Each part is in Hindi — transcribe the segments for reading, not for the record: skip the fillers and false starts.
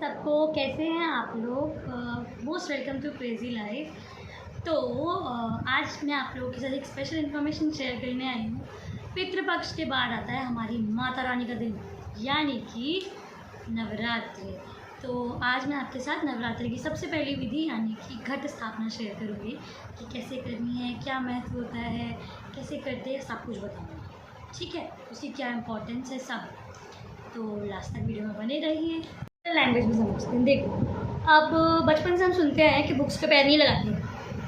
सबको, कैसे हैं आप लोग। Most welcome to crazy life. तो आज मैं आप लोगों के साथ एक स्पेशल इन्फॉर्मेशन शेयर करने आई हूँ। पितृपक्ष के बाद आता है हमारी माता रानी का दिन, यानी कि नवरात्रि। तो आज मैं आपके साथ नवरात्रि की सबसे पहली विधि यानी कि घट स्थापना शेयर करूँगी कि कैसे करनी है, क्या महत्व होता है, कैसे करते हैं, सब कुछ बताऊँगी। ठीक है, उसकी क्या इम्पोर्टेंस है सब। तो लास्ट तक वीडियो में बने रहिए। लैंग्वेज में समझते हैं। देखो, अब बचपन से हम सुनते हैं कि बुक्स पे पैर नहीं लगाते,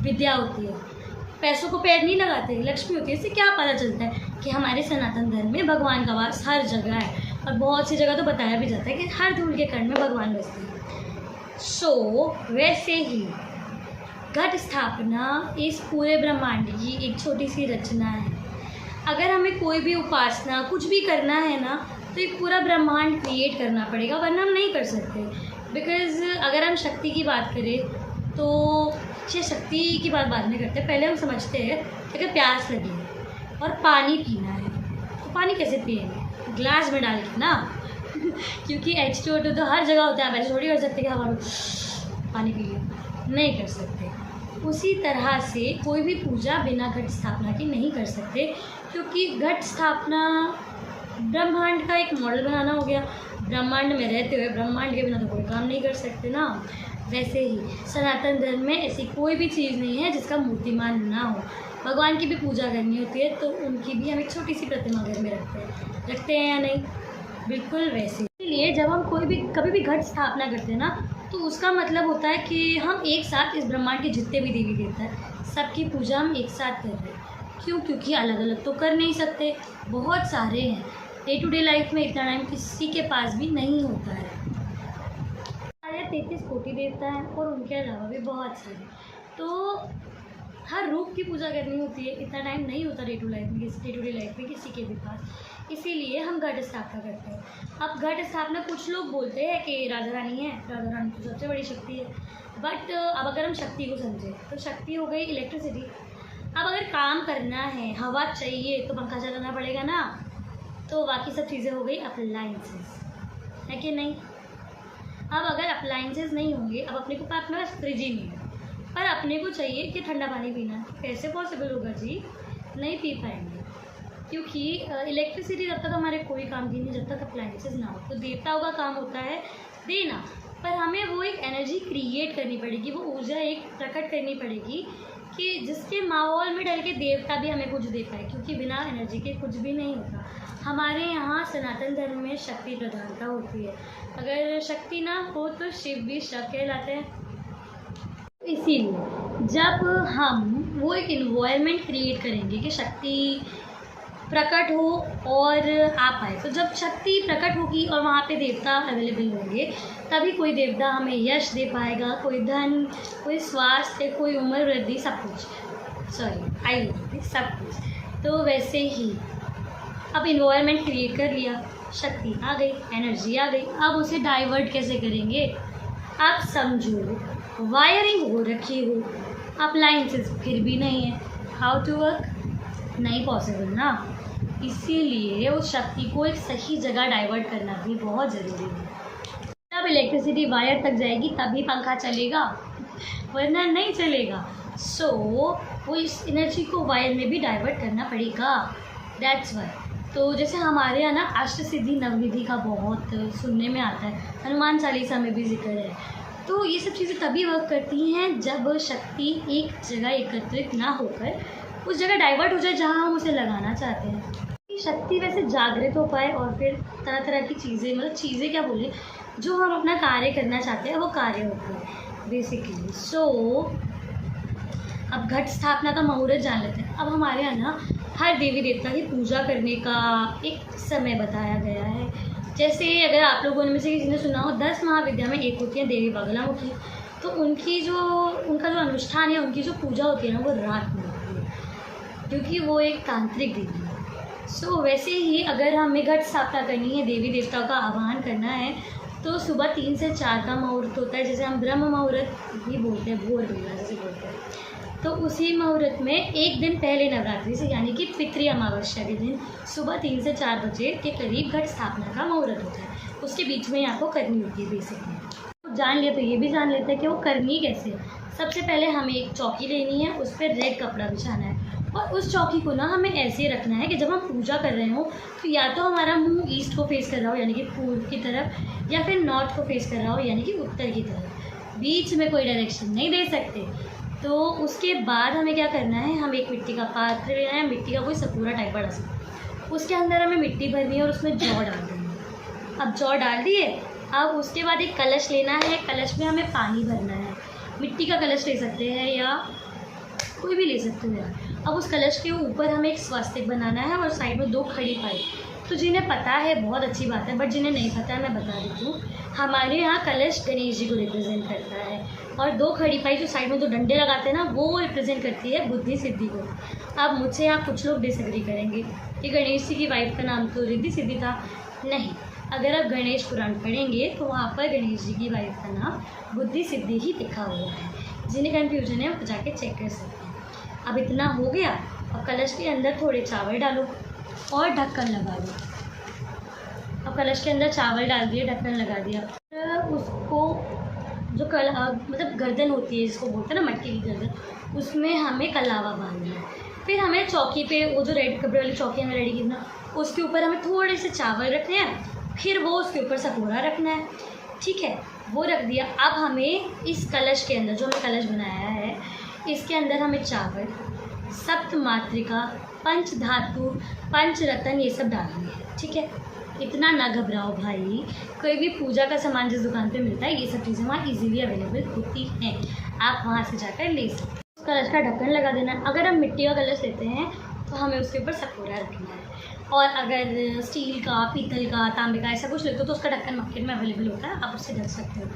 विद्या होती है। पैसों को पैर नहीं लगाते, लक्ष्मी होती है। इससे क्या पता चलता है कि हमारे सनातन धर्म में भगवान का वास हर जगह है, और बहुत सी जगह तो बताया भी जाता है कि हर धूल के कण में भगवान बसते हैं। सो वैसे ही घट स्थापना इस पूरे ब्रह्मांड की एक छोटी सी रचना है। अगर हमें कोई भी उपासना कुछ भी करना है ना, तो एक पूरा ब्रह्मांड क्रिएट करना पड़ेगा, वरना हम नहीं कर सकते। बिकॉज़ अगर हम शक्ति की बात करें तो ये शक्ति की बात बाद में करते हैं। पहले हम समझते हैं कि अगर प्यास लगी है और पानी पीना है तो पानी कैसे पिएंगे, ग्लास में डाल के ना क्योंकि H2O2 तो हर जगह होता है। आप ऐसे थोड़ी कर सकते कि हमारा पानी पी लिया, नहीं कर सकते। उसी तरह से कोई भी पूजा बिना घट स्थापना के नहीं कर सकते, क्योंकि घट स्थापना ब्रह्मांड का एक मॉडल बनाना हो गया। ब्रह्मांड में रहते हुए ब्रह्मांड के बिना तो कोई काम नहीं कर सकते ना। वैसे ही सनातन धर्म में ऐसी कोई भी चीज़ नहीं है जिसका मूर्तिमान ना हो। भगवान की भी पूजा करनी होती है तो उनकी भी हम एक छोटी सी प्रतिमा घर में रखते हैं या नहीं, बिल्कुल वैसे। इसलिए जब हम कभी भी घट स्थापना करते हैं ना, तो उसका मतलब होता है कि हम एक साथ इस ब्रह्मांड के जितने भी देवी देवता हैं सबकी पूजा हम एक साथ कर रहे हैं। क्यों? क्योंकि अलग अलग तो कर नहीं सकते, बहुत सारे हैं। डे टू डे लाइफ में इतना टाइम किसी के पास भी नहीं होता है। 33 कोटि देवता हैं और उनके अलावा भी बहुत सारे, तो हर रूप की पूजा करनी होती है। इतना टाइम नहीं होता डे टू डे लाइफ में किसी के भी पास। इसीलिए हम घट स्थापना करते हैं। अब घट स्थापना कुछ लोग बोलते हैं कि राधा रानी है, राधा रानी तो सबसे बड़ी शक्ति है। बट अब अगर हम शक्ति को समझें तो शक्ति हो गई इलेक्ट्रिसिटी। अब अगर काम करना है, हवा चाहिए तो पंखा चलाना पड़ेगा ना, तो बाकी सब चीज़ें हो गई अप्लाइंसेस, है कि नहीं। अब अगर अप्लाइंसेस नहीं होंगे, अब अपने पास फ्रिज ही नहीं है, पर अपने को चाहिए कि ठंडा पानी पीना, कैसे पॉसिबल होगा जी? नहीं पी पाएंगे, क्योंकि इलेक्ट्रिसिटी जब तक हमारे कोई काम की नहीं, जब तक अप्लाइंसेस ना हो। तो देवताओं का काम होता है देना, पर हमें वो एक एनर्जी क्रिएट करनी पड़ेगी, वो ऊर्जा एक प्रकट करनी पड़ेगी कि जिसके माहौल में डल के देवता भी हमें कुछ दे पाए, क्योंकि बिना एनर्जी के कुछ भी नहीं होता। हमारे यहाँ सनातन धर्म में शक्ति प्रधानता होती है। अगर शक्ति ना हो तो शिव भी शव कहलाते हैं। इसीलिए जब हम वो एक इन्वायरमेंट क्रिएट करेंगे कि शक्ति प्रकट हो और आ पाए, तो जब शक्ति प्रकट होगी और वहाँ पे देवता अवेलेबल होंगे, तभी कोई देवता हमें यश दे पाएगा, कोई धन, कोई स्वास्थ्य, कोई उम्र वृद्धि, सब कुछ, आयु, सब कुछ। तो वैसे ही अब इन्वायरमेंट क्रिएट कर लिया, शक्ति आ गई, एनर्जी आ गई। अब उसे डाइवर्ट कैसे करेंगे? आप समझो, वायरिंग हो रखी हो, अप्लाइंसेस फिर भी नहीं है, हाउ टू वर्क? नहीं पॉसिबल ना। इसीलिए उस शक्ति को एक सही जगह डाइवर्ट करना भी बहुत ज़रूरी है। जब इलेक्ट्रिसिटी वायर तक जाएगी तभी पंखा चलेगा, वरना नहीं चलेगा। सो वो इस एनर्जी को वायर में भी डाइवर्ट करना पड़ेगा, दैट्स वाई। तो जैसे हमारे यहाँ ना अष्ट सिद्धि नवनिधि का बहुत सुनने में आता है, हनुमान चालीसा में भी जिक्र है। तो ये सब चीज़ें तभी वर्क करती हैं जब शक्ति एक जगह एकत्रित ना होकर उस जगह डाइवर्ट हो जाए जहाँ हम उसे लगाना चाहते हैं। शक्ति वैसे जागृत हो पाए और फिर तरह तरह की चीज़ें, मतलब चीज़ें क्या बोले, जो हम अपना कार्य करना चाहते हैं वो कार्य होते हैं बेसिकली। सो अब घट स्थापना का मुहूर्त जान लेते हैं। अब हमारे यहाँ ना हर देवी देवता की पूजा करने का एक समय बताया गया है। जैसे अगर आप लोगों में से किसी ने सुना हो, 10 महाविद्या में एक होती है देवी बगलामुखी, तो उनका जो अनुष्ठान है, उनकी जो पूजा होती है ना, वो रात में होती है, क्योंकि वो एक तांत्रिक देवी है। सो वैसे ही अगर हमें घट स्थापना करनी है, देवी देवताओं का आह्वान करना है, तो सुबह 3 से 4 का मुहूर्त होता है, जैसे हम ब्रह्म मुहूर्त भी बोलते हैं, भोर बेला जैसे बोलते हैं। तो उसी मुहूर्त में एक दिन पहले नवरात्रि से, यानी कि पितृ अमावस्या के दिन सुबह 3 से 4 बजे के करीब घट स्थापना का मुहूर्त होता है। उसके बीच में ही आपको करनी होती है बेसिकली। तो जान लिया, तो ये भी जान लेते हैं कि वो करनी कैसे है। सबसे पहले हमें एक चौकी लेनी है, उस पर रेड कपड़ा बिछाना है और उस चौकी को ना हमें ऐसे रखना है कि जब हम पूजा कर रहे हो तो या तो हमारा मुंह ईस्ट को फेस कर रहा हो यानी कि पूर्व की तरफ, या फिर नॉर्थ को फेस कर रहा हो यानी कि उत्तर की तरफ। बीच में कोई डायरेक्शन नहीं दे सकते। तो उसके बाद हमें क्या करना है, हम एक मिट्टी का पात्र लेना है, मिट्टी का कोई सपूरा टाइप बड़ा सा, उसके अंदर हमें मिट्टी भरनी है और उसमें जौ डाल देना है। अब जौ डाल दिए, अब उसके बाद एक कलश लेना है, कलश में हमें पानी भरना है। मिट्टी का कलश ले सकते हैं या कोई भी ले सकते हो यार। अब उस कलश के ऊपर हमें एक स्वास्तिक बनाना है और साइड में 2 खड़ी पाई। तो जिन्हें पता है बहुत अच्छी बात है, बट जिन्हें नहीं पता है मैं बता देती हूँ। हमारे यहाँ कलश गणेश जी को रिप्रेजेंट करता है और 2 खड़ी पाई जो साइड में 2 डंडे लगाते हैं ना, वो रिप्रेजेंट करती है बुद्धि सिद्धि को। अब मुझसे यहाँ कुछ लोग डिसएग्री करेंगे कि गणेश जी की वाइफ का नाम तो रिद्धि सिद्धि था। नहीं, अगर आप गणेश पुराण पढ़ेंगे तो वहाँ पर गणेश जी की वाइफ का नाम बुद्धि सिद्धि ही लिखा हुआ है। जिन्हें कन्फ्यूजन है वो जाके चेक कर सकते हैं। अब इतना हो गया, अब कलश के अंदर थोड़े चावल डालो और ढक्कन लगा दो। अब कलश के अंदर चावल डाल दिए, ढक्कन लगा दिया। उसको जो मतलब गर्दन होती है जिसको बोलते हैं ना मटकी की गर्दन, उसमें हमें कलावा बांधना है। फिर हमें चौकी पे वो जो रेड कपड़े वाली चौकी हमें रेडी करना, उसके ऊपर हमें थोड़े से चावल रखने हैं, फिर वो उसके ऊपर सपूरा रखना है। ठीक है, वो रख दिया। अब हमें इस कलश के अंदर, जो हमने कलश बनाया है, इसके अंदर हमें चावल, सप्त मातृका, पंच धातु, पंच रत्न ये सब डालनी है। ठीक है, इतना ना घबराओ भाई, कोई भी पूजा का सामान जिस दुकान पे मिलता है ये सब चीज़ें वहाँ इजीली अवेलेबल होती हैं, आप वहाँ से जाकर ले सकते हैं। उस कलश का ढक्कन लगा देना है। अगर हम मिट्टी का कलश लेते हैं तो हमें उसके ऊपर सपूरा रखना है, और अगर स्टील का, पीतल का, तांबे का ऐसा कुछ लेते हो तो उसका ढक्कन मार्केट में अवेलेबल होता है, आप उससे ढक सकते हो।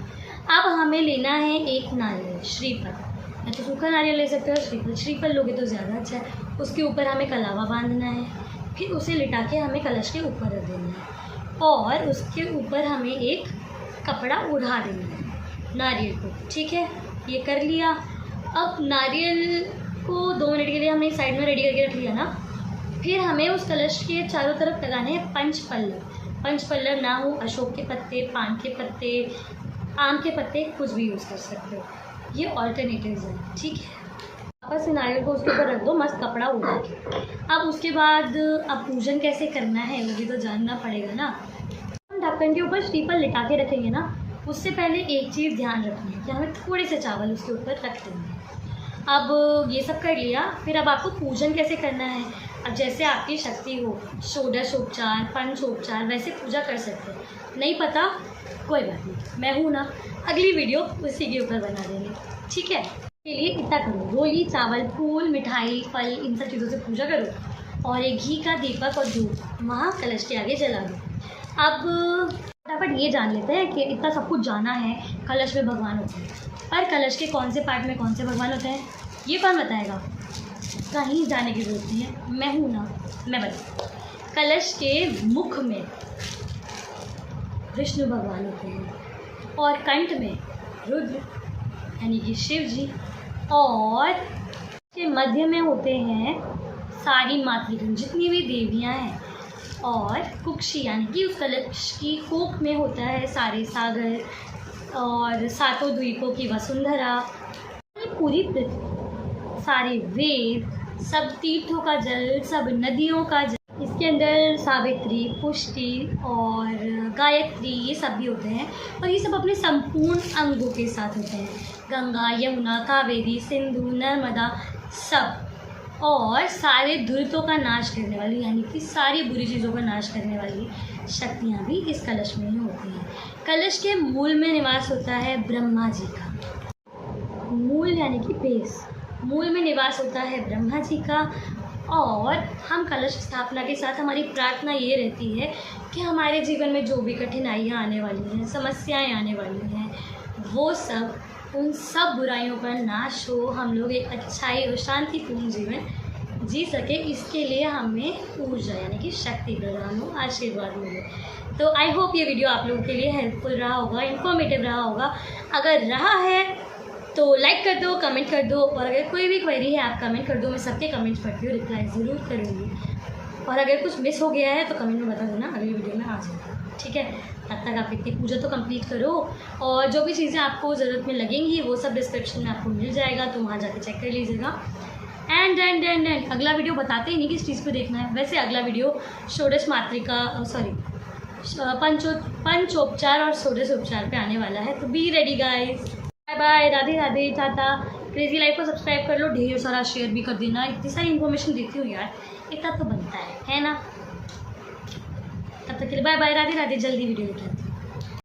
अब हमें लेना है एक नारियल, श्रीफल, या तो सूखा नारियल ले सकते हो, श्रीफल लोगे तो ज़्यादा अच्छा है। उसके ऊपर हमें कलावा बांधना है, फिर उसे लिटा के हमें कलश के ऊपर रख देना है और उसके ऊपर हमें एक कपड़ा उड़ा देना है नारियल को। ठीक है, ये कर लिया। अब नारियल को 2 मिनट के लिए हमने साइड में रेडी करके रख लिया ना, फिर हमें उस कलश के चारों तरफ लगाने हैं पंच पल्लव। पंच पल्लव ना हो, अशोक के पत्ते, पान के पत्ते, आम के पत्ते, कुछ भी यूज़ कर सकते हो, ये ऑल्टरनेटिव्स हैं। ठीक है, वापस से नारियल को उसके ऊपर रख दो, मस्त कपड़ा उड़ा के। अब उसके बाद अब पूजन कैसे करना है वो भी तो जानना पड़ेगा ना। हम ढक्कन के ऊपर श्रीफल लिटा के रखेंगे ना, उससे पहले एक चीज़ ध्यान रखनी है कि हमें थोड़े से चावल उसके ऊपर रख देंगे। अब ये सब कर लिया, फिर अब आपको पूजन कैसे करना है। अब जैसे आपकी शक्ति हो, षोडशोपचार, पंचोपचार, वैसे पूजा कर सकते हैं। नहीं पता, कोई बात नहीं, मैं हूँ ना, अगली वीडियो उसी के ऊपर बना देंगे। ठीक है, के लिए इतना करो, रोली, चावल, फूल, मिठाई, फल, इन सब चीज़ों से पूजा करो और एक घी का दीपक और धूप वहाँ कलश के आगे जला दो। अब फटाफट ये जान लेते हैं कि इतना सब कुछ जाना है, कलश में भगवान होते हैं, पर कलश के कौन से पार्ट में कौन से भगवान होते हैं ये कौन बताएगा। कहीं जाने की जरूरत नहीं है, मैं हूँ ना, मैं बता। कलश के मुख में विष्णु भगवान होते हैं और कंठ में रुद्र यानी कि शिव जी, और के मध्य में होते हैं सारी मातृगण जितनी भी देवियां हैं, और कुक्षी यानी कि उस कलश की कोख में होता है सारे सागर और 7 द्वीपों की वसुंधरा, पूरी पृथ्वी, सारे वेद, सब तीर्थों का जल, सब नदियों का जल, इसके अंदर सावित्री, पुष्टि और गायत्री ये सब भी होते हैं, और ये सब अपने संपूर्ण अंगों के साथ होते हैं। गंगा, यमुना, कावेरी, सिंधु, नर्मदा सब, और सारे दुरितों का नाश करने वाली यानी कि सारी बुरी चीज़ों का नाश करने वाली शक्तियाँ भी इस कलश में ही होती हैं। कलश के मूल में निवास होता है ब्रह्मा जी का, मूल यानी कि बेस, मूल में निवास होता है ब्रह्मा जी का। और हम कलश स्थापना के साथ हमारी प्रार्थना ये रहती है कि हमारे जीवन में जो भी कठिनाइयाँ आने वाली हैं, समस्याएं आने वाली हैं, वो सब, उन सब बुराइयों का नाश हो, हम लोग एक अच्छाई और शांतिपूर्ण जीवन जी सके, इसके लिए हमें ऊर्जा यानी कि शक्ति प्रदान हो, आशीर्वाद मिले। तो आई होप ये वीडियो आप लोगों के लिए हेल्पफुल रहा होगा, इन्फॉर्मेटिव रहा होगा। अगर रहा है तो लाइक कर दो, कमेंट कर दो, और अगर कोई भी क्वेरी है आप कमेंट कर दो, मैं सबके कमेंट्स पढ़ती हूँ, रिप्लाई ज़रूर करूँगी। और अगर कुछ मिस हो गया है तो कमेंट में बता देना, अगली वीडियो में आ जाऊँगा। ठीक है, तब तक आप इतनी पूजा तो कंप्लीट करो, और जो भी चीज़ें आपको ज़रूरत में लगेंगी वो सब डिस्क्रिप्शन में आपको मिल जाएगा, तो वहाँ जाके चेक कर लीजिएगा। एंड अगला वीडियो बताते ही नहीं किस चीज़ पे देखना है। वैसे अगला वीडियो षोडश मातृका पंचोपचार और षोडशोपचार पे आने वाला है, तो be ready guys. Bye bye, Radhe Radhe, tata. Crazy life को सब्सक्राइब कर लो, ढेर सारा शेयर भी कर देना, इतनी सारी इन्फॉर्मेशन देती हूँ यार, इतना तो बनता है ना। तब तक के लिए बाय बाय, राधे राधे, जल्दी वीडियो लेके आते हैं।